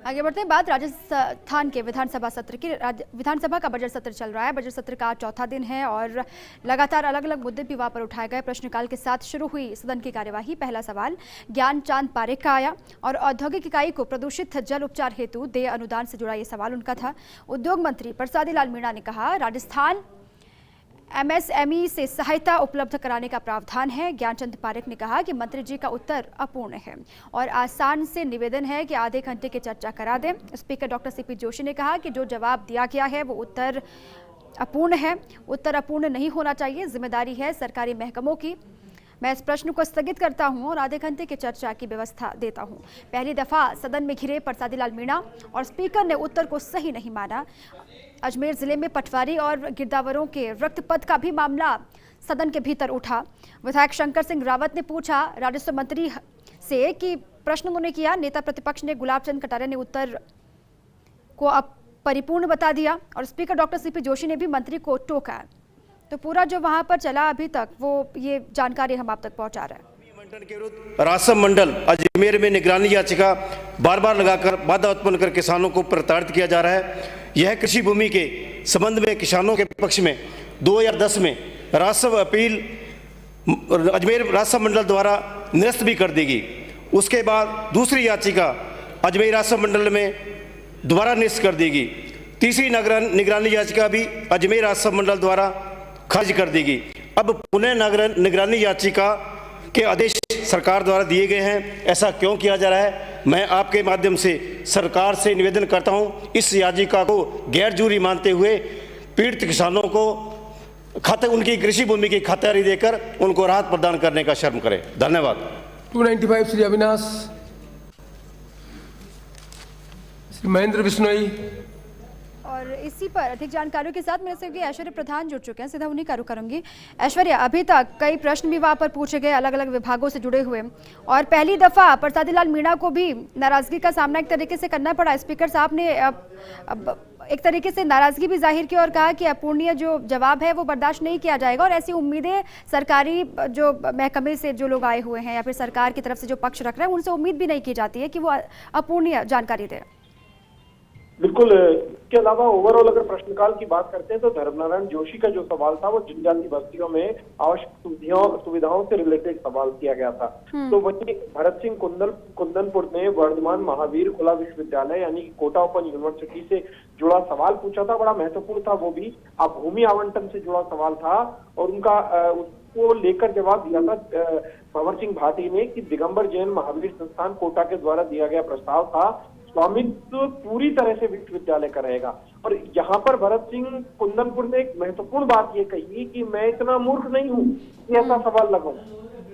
आगे बढ़ते हैं। बात राजस्थान के विधानसभा सत्र की। विधानसभा का बजट सत्र चल रहा है। बजट सत्र का चौथा दिन है और लगातार अलग अलग मुद्दे भी वहां पर उठाए गए। प्रश्नकाल के साथ शुरू हुई सदन की कार्यवाही। पहला सवाल ज्ञानचांद पारेख का आया और औद्योगिक इकाई को प्रदूषित जल उपचार हेतु देय अनुदान से जुड़ा ये सवाल उनका था। उद्योग मंत्री प्रसादी लाल मीणा ने कहा, राजस्थान एमएसएमई से सहायता उपलब्ध कराने का प्रावधान है। ज्ञानचंद पारेख ने कहा कि मंत्री जी का उत्तर अपूर्ण है और आसान से निवेदन है कि आधे घंटे की चर्चा करा दें। स्पीकर डॉक्टर सीपी जोशी ने कहा कि जो जवाब दिया गया है वो उत्तर अपूर्ण है। उत्तर अपूर्ण नहीं होना चाहिए, जिम्मेदारी है सरकारी महकमों की। मैं इस प्रश्न को स्थगित करता हूं और आधे घंटे की चर्चा की व्यवस्था देता हूं। पहली दफा सदन में घिरे प्रसादी लाल मीणा और स्पीकर ने उत्तर को सही नहीं माना। अजमेर जिले में पटवारी और गिरदावरों के रक्तपथ का भी मामला सदन के भीतर उठा। विधायक शंकर सिंह रावत ने पूछा राजस्व मंत्री से कि प्रश्न उन्होंने किया। नेता प्रतिपक्ष ने गुलाब चंद कटारिया ने उत्तर को अब परिपूर्ण बता दिया और स्पीकर डॉक्टर सीपी जोशी ने भी मंत्री को टोका। तो पूरा जो वहां पर चला अभी तक वो ये जानकारी हम आप तक पहुंचा रहे हैं। राजस्व मंडल अजमेर में निगरानी याचिका बार बार लगाकर बाधा उत्पन्न कर किसानों को प्रताड़ित किया जा रहा है। यह कृषि भूमि के संबंध में किसानों के पक्ष में 2010 में राजस्व अपील अजमेर राजस्व मंडल द्वारा निरस्त भी कर दी गई। उसके बाद दूसरी याचिका अजमेर राजस्व मंडल में दोबारा निरस्त कर दी गई। तीसरी निगरानी याचिका भी अजमेर राजस्व मंडल द्वारा खारिज कर दी गई। अब पुनः निगरानी याचिका के आदेश सरकार द्वारा दिए गए हैं। ऐसा क्यों किया जा रहा है? मैं आपके माध्यम से सरकार से निवेदन करता हूं, इस याचिका को गैर जरूरी मानते हुए पीड़ित किसानों को उनकी कृषि भूमि की खातिरदारी देकर उनको राहत प्रदान करने का शर्म करें। धन्यवाद। 295 श्री अविनाश। श्री महेंद्र बिश्नोई। और इसी पर अधिक जानकारियों के साथ मेरे सहयोगी ऐश्वर्य प्रधान जुड़ चुके हैं, सीधा उन्हीं का रुख करूंगी। ऐश्वर्य, अभी तक कई प्रश्न भी वहां पर पूछे गए अलग अलग विभागों से जुड़े हुए और पहली दफा प्रसादी लाल मीणा को भी नाराजगी का सामना एक तरीके से करना पड़ा। स्पीकर साहब ने एक तरीके से नाराजगी भी जाहिर की और कहा कि अपूर्णीय जो जवाब है वो बर्दाश्त नहीं किया जाएगा और ऐसी उम्मीदें सरकारी जो महकमे से जो लोग आए हुए हैं या फिर सरकार की तरफ से जो पक्ष रख रहे हैं उनसे उम्मीद भी नहीं की जाती है कि वो अपूर्णीय जानकारी दे। बिल्कुल। इसके अलावा ओवरऑल अगर प्रश्नकाल की बात करते हैं तो धर्मनारायण जोशी का जो सवाल था वो जनजातीय बस्तियों में आवश्यक सुविधाओं से रिलेटेड सवाल किया गया था। तो वहीं भरत सिंह कुंदनपुर ने वर्धमान महावीर खुला विश्वविद्यालय यानी कोटा ओपन यूनिवर्सिटी से जुड़ा सवाल पूछा था। बड़ा महत्वपूर्ण था, वो भी अब भूमि आवंटन से जुड़ा सवाल था और उनका उसको लेकर जवाब दिया था भंवर सिंह भाटी ने कि दिगंबर जैन महावीर संस्थान कोटा के द्वारा दिया गया प्रस्ताव था, स्वामित्व पूरी तरह से विश्वविद्यालय का रहेगा। और यहाँ पर भरत सिंह कुंदनपुर ने एक महत्वपूर्ण बात ये कही कि मैं इतना मूर्ख नहीं हूँ कि ऐसा सवाल लगाऊं।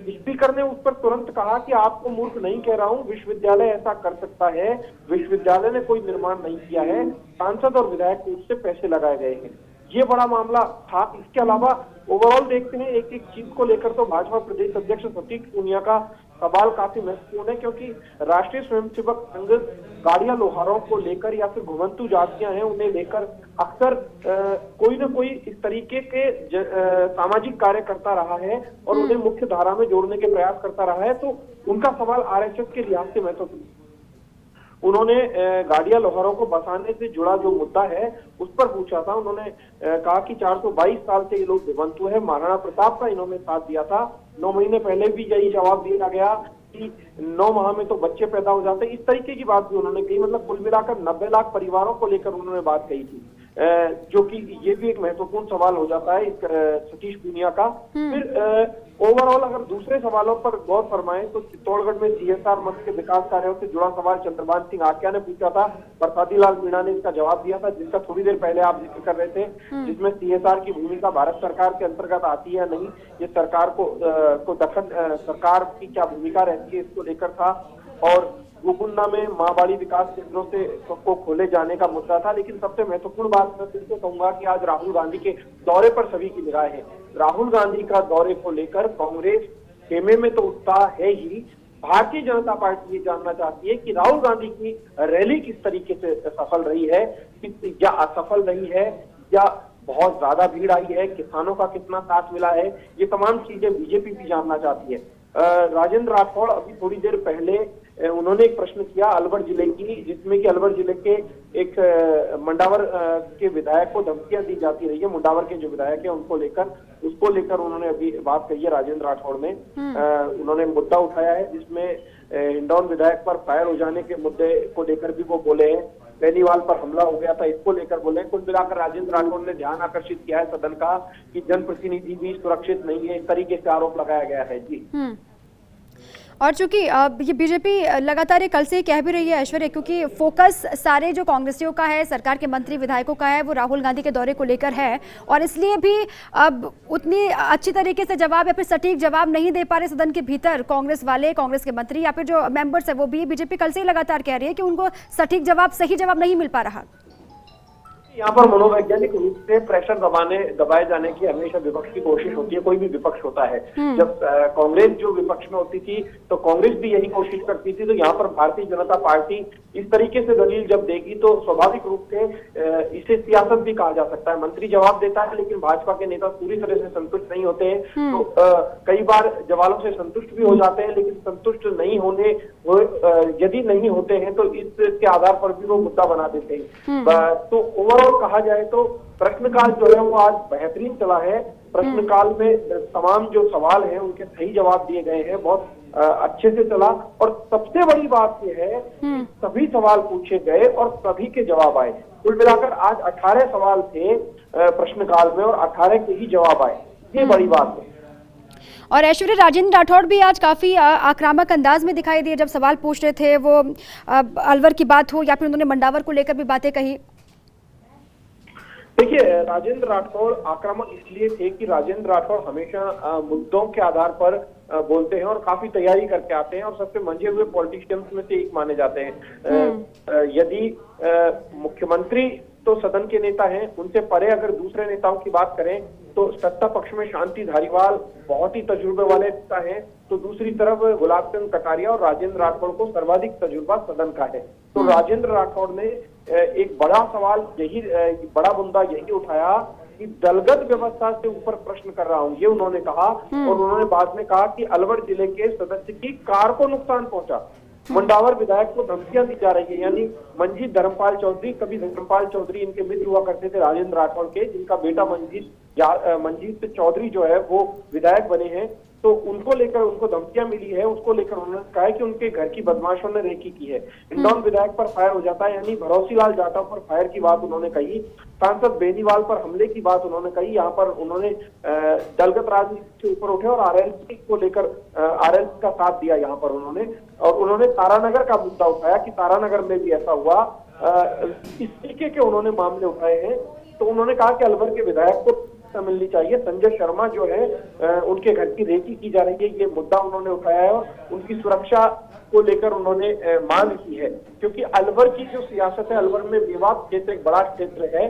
स्पीकर ने उस पर तुरंत कहा कि आपको मूर्ख नहीं कह रहा हूँ, विश्वविद्यालय ऐसा कर सकता है। विश्वविद्यालय ने कोई निर्माण नहीं किया है, सांसद और विधायक को उससे पैसे लगाए गए हैं। ये बड़ा मामला था। इसके अलावा ओवरऑल देखते हैं एक एक चीज को लेकर तो भाजपा प्रदेश अध्यक्ष सतीश पूनिया का सवाल काफी महत्वपूर्ण है, क्योंकि राष्ट्रीय स्वयंसेवक संघ गाड़ियां लोहारों को लेकर या फिर घुमंतु जातियां हैं उन्हें लेकर अक्सर कोई न कोई इस तरीके के सामाजिक कार्य करता रहा है और उन्हें मुख्य धारा में जोड़ने के प्रयास करता रहा है। तो उनका सवाल आरएसएस के लिहाज से महत्वपूर्ण। उन्होंने गाड़ियां लोहारों को बसाने से जुड़ा जो मुद्दा है उस पर पूछा था। उन्होंने कहा कि 422 साल से ये लोग घुमंतु है, महाराणा प्रताप का इन्होंने साथ दिया था। 9 महीने पहले भी यही जवाब दिया गया कि 9 माह में तो बच्चे पैदा हो जाते। इस तरीके की बात भी उन्होंने कही। मतलब कुल मिलाकर 90 लाख परिवारों को लेकर उन्होंने बात कही थी, जो कि ये भी एक महत्वपूर्ण सवाल हो जाता है सतीश पूनिया का। फिर ओवरऑल अगर दूसरे सवालों पर गौर फरमाएं तो चित्तौड़गढ़ में सीएसआर मंच के विकास कार्यों से जुड़ा सवाल चंद्रभान सिंह आक्या ने पूछा था। प्रसादी लाल मीणा ने इसका जवाब दिया था, जिसका थोड़ी देर पहले आप जिक्र कर रहे थे, जिसमें सीएसआर की भूमिका भारत सरकार के अंतर्गत आती है नहीं, ये सरकार को दखल सरकार की क्या भूमिका रहती है इसको लेकर था। और गोकुंडा में माँ-बाड़ी विकास केंद्रों से को खोले जाने का मुद्दा था। लेकिन सबसे महत्वपूर्ण बात मैं फिर से कहूंगा कि आज राहुल गांधी के दौरे पर सभी की निगाह है। राहुल गांधी का दौरे को लेकर कांग्रेस खेमे में तो उत्साह है ही, भारतीय जनता पार्टी ये जानना चाहती है कि राहुल गांधी की रैली किस तरीके से सफल रही है या असफल रही है, या बहुत ज्यादा भीड़ आई है, किसानों का कितना साथ मिला है। ये तमाम चीजें बीजेपी भी जानना चाहती है। राजेंद्र राठौड़ अभी थोड़ी देर पहले उन्होंने एक प्रश्न किया अलवर जिले की, जिसमें कि अलवर जिले के एक मंडावर के विधायक को धमकियां दी जाती रही है। मुंडावर के जो विधायक है उसको लेकर उन्होंने अभी बात कही है। राजेंद्र राठौड़ ने उन्होंने मुद्दा उठाया है, जिसमें हिंडौन विधायक पर फायर हो जाने के मुद्दे को लेकर भी वो बोले हैं। बेनीवाल पर हमला हो गया था, इसको लेकर बोले। कुल मिलाकर राजेंद्र राठौड़ ने ध्यान आकर्षित किया है सदन का कि जनप्रतिनिधि भी सुरक्षित नहीं है, इस तरीके से आरोप लगाया गया है। जी और चूंकि ये बीजेपी लगातार ये कल से ही कह भी रही है ऐश्वर्या, क्योंकि फोकस सारे जो कांग्रेसियों का है, सरकार के मंत्री विधायकों का है, वो राहुल गांधी के दौरे को लेकर है, और इसलिए भी अब उतनी अच्छी तरीके से जवाब या फिर सटीक जवाब नहीं दे पा रहे सदन के भीतर कांग्रेस वाले, कांग्रेस के मंत्री या फिर जो मेंबर्स है वो भी। बीजेपी कल से ही लगातार कह रही है कि उनको सटीक जवाब, सही जवाब नहीं मिल पा रहा। यहाँ पर मनोवैज्ञानिक रूप से प्रेशर दबाए जाने की हमेशा विपक्ष की कोशिश होती है, कोई भी विपक्ष होता है। जब कांग्रेस जो विपक्ष में होती थी तो कांग्रेस भी यही कोशिश करती थी, तो यहाँ पर भारतीय जनता पार्टी इस तरीके से दलील जब देगी तो स्वाभाविक रूप से इसे सियासत भी कहा जा सकता है। मंत्री जवाब देता है लेकिन भाजपा के नेता पूरी तरह से संतुष्ट नहीं होते हैं, तो कई बार जवाबों से संतुष्ट भी हो जाते हैं, लेकिन संतुष्ट नहीं होने यदि नहीं होते हैं तो इसके आधार पर भी वो मुद्दा बना देते हैं। तो ओवरऑल कहा जाए तो प्रश्नकाल जो है वो आज बेहतरीन चला है। प्रश्नकाल में तमाम जो सवाल हैं उनके सही जवाब दिए गए हैं, बहुत अच्छे से चला। और सबसे बड़ी बात यह है कि सभी सवाल पूछे गए और सभी के जवाब आए। कुल मिलाकर आज 18 सवाल थे प्रश्नकाल में और 18 के ही जवाब आए, ये बड़ी बात है। और ऐश्वर्या, राजेंद्र राठौड़ भी आज काफी आक्रामक अंदाज में दिखाई दिए जब सवाल पूछ रहे थे, वो अलवर की बात हो या फिर उन्होंने मंडावर को लेकर भी बातें कही। देखिए, राजेंद्र राठौड़ आक्रामक इसलिए थे कि राजेंद्र राठौड़ हमेशा मुद्दों के आधार पर बोलते हैं और काफी तैयारी करके आते हैं और सबसे मंझे हुए पॉलिटिशियंस में से एक माने जाते हैं। यदि मुख्यमंत्री तो सदन के नेता हैं, उनसे परे अगर दूसरे नेताओं की बात करें तो सत्ता पक्ष में शांति धारीवाल बहुत ही तजुर्बे वाले नेता हैं, तो दूसरी तरफ गुलाब चंद कटारिया और राजेंद्र राठौड़ को सर्वाधिक तजुर्बा सदन का है। तो राजेंद्र राठौड़ ने एक बड़ा सवाल बड़ा मुद्दा यही उठाया कि दलगत व्यवस्था से ऊपर प्रश्न कर रहा हूं, ये उन्होंने कहा। और उन्होंने बाद में कहा कि अलवर जिले के सदस्य की कार को नुकसान पहुंचा, मंडावर विधायक को धमकियां दी जा रही है। यानी मंजीत धर्मपाल चौधरी, कभी धर्मपाल चौधरी इनके मित्र हुआ करते थे राजेंद्र राठौड़ के, जिनका बेटा मंजीत चौधरी जो है वो विधायक बने हैं, तो उनको लेकर उनको धमकियां मिली है। उसको लेकर उन्होंने कहा कि उनके घर की बदमाशों ने रेकी की है। हिंडौन विधायक पर फायर हो जाता है, यानी भरोसीलाल जाटव पर फायर की बात उन्होंने कही। सांसद बेनीवाल पर हमले की बात उन्होंने कही। यहाँ पर उन्होंने दलगत राजनीति से ऊपर उठे और आरएलपी को लेकर आरएलपी का साथ दिया यहाँ पर उन्होंने। और उन्होंने तारानगर का मुद्दा उठाया कि तारानगर में भी ऐसा हुआ, इस तरीके के उन्होंने मामले उठाए हैं। तो उन्होंने कहा कि अलवर के विधायक को मिलनी चाहिए। संजय शर्मा जो है उनके घर की रेकी की जा रही है, ये मुद्दा उन्होंने उठाया है और उनकी सुरक्षा को लेकर उन्होंने मांग की है। क्योंकि अलवर की जो सियासत है, अलवर में मेवात क्षेत्र एक बड़ा क्षेत्र है,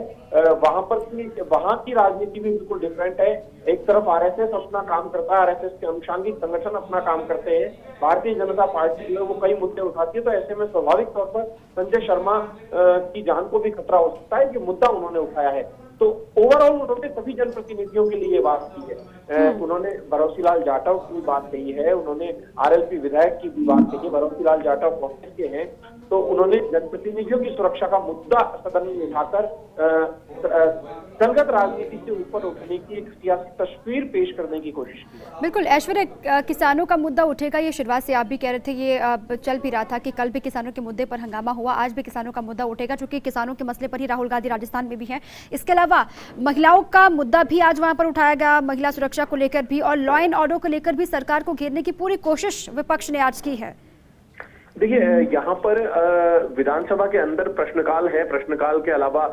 वहां की राजनीति भी बिल्कुल डिफरेंट है। एक तरफ आरएसएस अपना काम करता है, आरएसएस के अनुषंगिक संगठन अपना काम करते हैं, भारतीय जनता पार्टी जो है वो कई मुद्दे उठाती है। तो ऐसे में स्वाभाविक तौर पर संजय शर्मा की जान को भी खतरा हो सकता है, ये मुद्दा उन्होंने उठाया है। तो ओवरऑल उन्होंने सभी जनप्रतिनिधियों के लिए बात की है। उन्होंने भरोसीलाल जाटव की बात कही है, उन्होंने आरएलपी विधायक की भी बात कही है। भरोसीलाल जाटव कांग्रेस के हैं, तो उन्होंने जनप्रतिनिधियों की सुरक्षा का मुद्दा सदन में उठाकर दलगत राजनीति से ऊपर उठने की एक सियासी तस्वीर पेश करने की कोशिश की। बिल्कुल ऐश्वर्या, किसानों का मुद्दा उठेगा, ये शुरुआत से आप भी कह रहे थे, ये चल भी रहा था कि कल भी किसानों के मुद्दे पर हंगामा हुआ, आज भी किसानों का मुद्दा उठेगा, क्योंकि किसानों के मसले पर ही राहुल गांधी राजस्थान में भी हैं। इसके अलावा महिलाओं का मुद्दा भी आज वहां पर उठाया गया, महिला सुरक्षा को लेकर भी, और लॉ एंड ऑर्डर को लेकर भी सरकार को घेरने की पूरी कोशिश विपक्ष ने आज की है। देखिए, यहाँ पर विधानसभा के अंदर प्रश्नकाल है, प्रश्नकाल के अलावा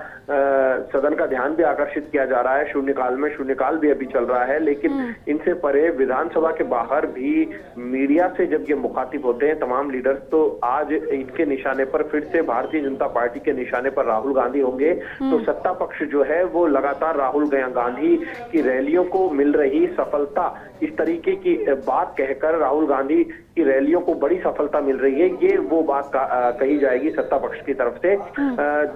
सदन का ध्यान भी आकर्षित किया जा रहा है शून्यकाल में, शून्यकाल भी अभी चल रहा है। लेकिन इनसे परे विधानसभा के बाहर भी मीडिया से जब ये मुखातिब होते हैं तमाम लीडर्स, तो आज इनके निशाने पर फिर से भारतीय जनता पार्टी के निशाने पर राहुल गांधी होंगे। तो सत्ता पक्ष जो है वो लगातार राहुल गांधी की रैलियों को मिल रही सफलता, इस तरीके की बात कहकर राहुल गांधी की रैलियों को बड़ी सफलता मिल रही है, ये वो बात कही जाएगी सत्ता पक्ष की तरफ से।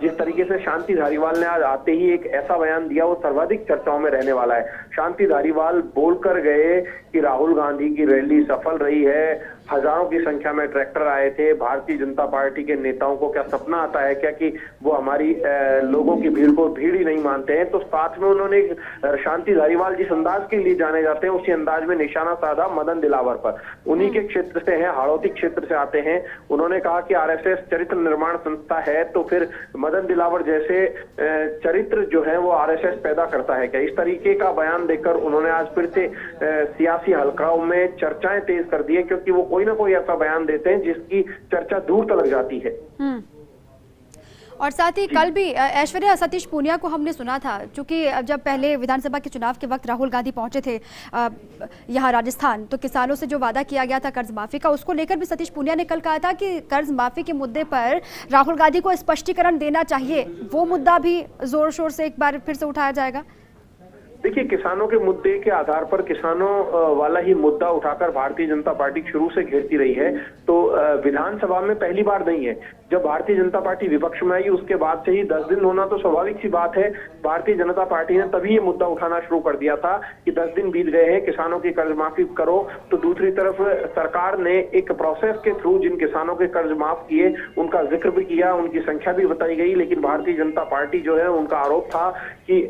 जिस तरीके से शांति धारीवाल ने आज आते ही एक ऐसा बयान दिया वो सर्वाधिक चर्चाओं में रहने वाला है। शांति धारीवाल बोलकर गए कि राहुल गांधी की रैली सफल रही है, हजारों की संख्या में ट्रैक्टर आए थे। भारतीय जनता पार्टी के नेताओं को क्या सपना आता है क्या कि वो हमारी लोगों की भीड़ को भीड़ ही नहीं मानते हैं। तो साथ में उन्होंने शांति धारीवाल जिस अंदाज के लिए जाने जाते हैं उसी अंदाज में निशाना साधा मदन दिलावर पर। उन्हीं के क्षेत्र से हैं, हाड़ौती क्षेत्र से आते हैं। उन्होंने कहा कि आरएसएस चरित्र निर्माण संस्था है तो फिर मदन दिलावर जैसे चरित्र जो है वो आरएसएस पैदा करता है क्या। इस तरीके का बयान देकर उन्होंने आज फिर से सियासी हलकाओं में चर्चाएं तेज कर दी है, क्योंकि वो कोई ना कोई ऐसा बयान देते हैं जिसकी चर्चा दूर तक जाती है। और साथ ही कल भी ऐश्वर्या सतीश पूनिया को हमने सुना था, क्योंकि जब पहले विधानसभा के चुनाव के वक्त राहुल गांधी पहुंचे थे यहाँ राजस्थान, तो किसानों से जो वादा किया गया था कर्ज माफी का, उसको लेकर भी सतीश पूनिया ने कल कहा था कि कर्ज माफी के मुद्दे पर राहुल गांधी को स्पष्टीकरण देना चाहिए। वो मुद्दा भी जोर शोर से एक बार फिर से उठाया जाएगा। देखिए, किसानों के मुद्दे के आधार पर किसानों वाला ही मुद्दा उठाकर भारतीय जनता पार्टी शुरू से घेरती रही है। तो विधानसभा में पहली बार नहीं है। जब भारतीय जनता पार्टी विपक्ष में आई उसके बाद से ही 10 दिन होना तो स्वाभाविक सी बात है। भारतीय जनता पार्टी ने तभी ये मुद्दा उठाना शुरू कर दिया था कि 10 दिन बीत गए हैं, किसानों की कर्ज माफी करो। तो दूसरी तरफ सरकार ने एक प्रोसेस के थ्रू जिन किसानों के कर्ज माफ किए उनका जिक्र भी किया, उनकी संख्या भी बताई गई। लेकिन भारतीय जनता पार्टी जो है उनका आरोप था कि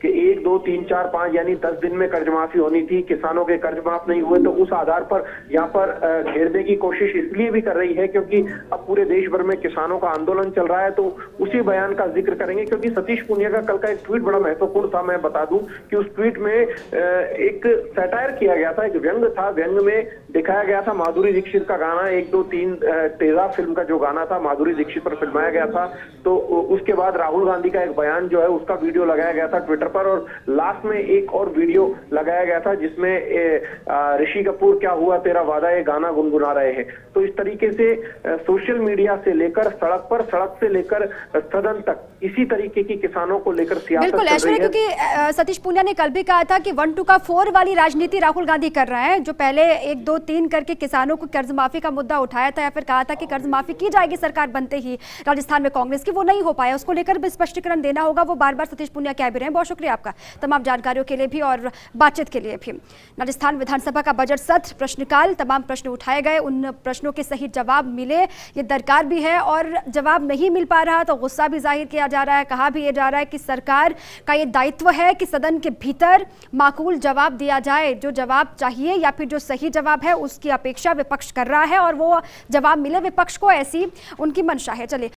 1, 2, 3, 4, 5 यानी 10 दिन में कर्ज माफी होनी थी, किसानों के कर्ज माफ नहीं हुए। तो उस आधार पर यहाँ पर घेरने की कोशिश इसलिए भी कर रही है क्योंकि अब पूरे देश भर में किसानों का आंदोलन चल रहा है। तो उसी बयान का जिक्र करेंगे, क्योंकि सतीश पूनिया का कल का एक ट्वीट बड़ा महत्वपूर्ण था। मैं बता दूं कि उस ट्वीट में एक सैटायर किया गया था, एक व्यंग था। व्यंग में दिखाया गया था माधुरी दीक्षित का गाना 1, 2, 3 तेजाब फिल्म का जो गाना था माधुरी दीक्षित पर फिल्माया गया था। तो उसके बाद राहुल गांधी का एक बयान जो है उसका वीडियो लगाया गया था ट्विटर पर, और लास्ट में एक और वीडियो लगाया गया था जिसमें ऋषि कपूर क्या हुआ तेरा वादा ये गाना गुनगुना रहे हैं। तो इस तरीके से सोशल मीडिया से लेकर सड़क पर, सड़क से लेकर सदन तक इसी तरीके की किसानों को लेकर सियासत बिल्कुल ऐश्वर्या, क्योंकि सतीश पूनिया ने कल भी कहा था कि 1 2 का 4 वाली राजनीति राहुल गांधी कर रहे हैं। जो पहले 1, 2, 3 करके किसानों को कर्ज माफी का मुद्दा उठाया था या फिर कहा था कि कर्ज माफी की जाएगी सरकार बनते ही राजस्थान में कांग्रेस की, वो नहीं हो पाया। उसको लेकर भी स्पष्टीकरण देना होगा, वो बार बार सतीश पूनिया कह भी रहे हैं। बहुत शुक्रिया आपका तमाम जानकारियों के लिए भी और बातचीत के लिए भी। राजस्थान विधानसभा का बजट सत्र, प्रश्नकाल, तमाम प्रश्न उठाए गए, उन प्रश्नों के सही जवाब मिले, ये दरकार भी है। और जवाब नहीं मिल पा रहा तो गुस्सा भी जाहिर किया जा रहा है। कहा भी ये जा रहा है कि सरकार का ये दायित्व है कि सदन के भीतर माकूल जवाब दिया जाए। जो जवाब चाहिए या फिर जो सही जवाब है उसकी अपेक्षा विपक्ष कर रहा है और वो जवाब मिले विपक्ष को, ऐसी उनकी मंशा है। चलिए।